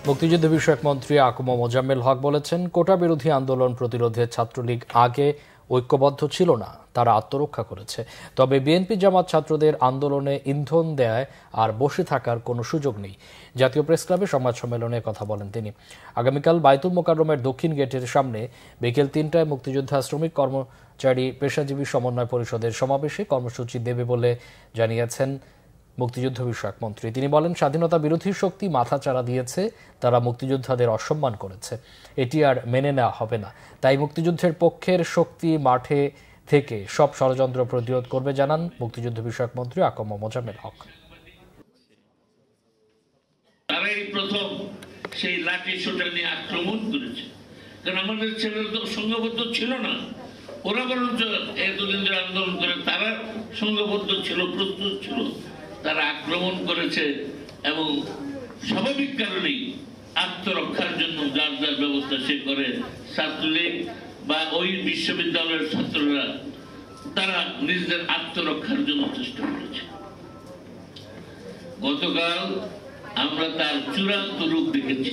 মুক্তিযুদ্ধ বিষয়ক মন্ত্রী আকম মোজাম্মেল হক বলেছেন, কোটা বিরোধী আন্দোলন প্রতিরোধে ছাত্রলীগ আগে ঐক্যবদ্ধ ছিল না, তারা আত্মরক্ষা করেছে। তবে বিএনপি জামাত ছাত্রদের আন্দোলনে ইন্ধন দেয় আর বসে থাকার কোনো সুযোগ নেই। জাতীয় প্রেসক্লাবে সংবাদ সম্মেলনে কথা বলেন তিনি। আগামীকাল বায়তুল মোকাররমের দক্ষিণ গেটের সামনে বিকেল ৩টায় মুক্তিযোদ্ধা শ্রমিক কর্মচারী পেশাজীবী সমন্বয় পরিষদের সমাবেশে কর্মসূচি দেবে বলে জানিয়েছেন মুক্তিযুদ্ধ বিষয়ক মন্ত্রী। তিনি বলেন, স্বাধীনতা বিরোধী শক্তি মাথাচাড়া দিয়েছে, তারা মুক্তিযোদ্ধাদের অসম্মান করেছে, এটি আর মেনে নেওয়া হবে না। তাই মুক্তিযুদ্ধের পক্ষের শক্তি মাঠে থেকে সব ষড়যন্ত্র প্রতিরোধ করবে, জানান মুক্তিযুদ্ধ বিষয়ক মন্ত্রী আকম মোজাম্মেল হক। তারাই প্রথম সেই লাঠি সোটা নিয়ে আক্রমণ করেছে, কারণ আমাদের ছেলেরা তো সংঘবদ্ধ ছিল না। ওরা বরঞ্চ এতদিন ধরে আন্দোলন করে তারা সংঘবদ্ধ ছিল, প্রস্তুত ছিল। তারা আক্রমণ করেছে এবং স্বাভাবিক কারণেই আত্মরক্ষার জন্য যার যার ব্যবস্থা সে করে। ছাত্রলীগ বা ওই বিশ্ববিদ্যালয়ের ছাত্ররা তারা নিজেদের আত্মরক্ষার জন্য চেষ্টা করেছে। গতকাল আমরা তার চূড়ান্ত রূপ দেখেছি।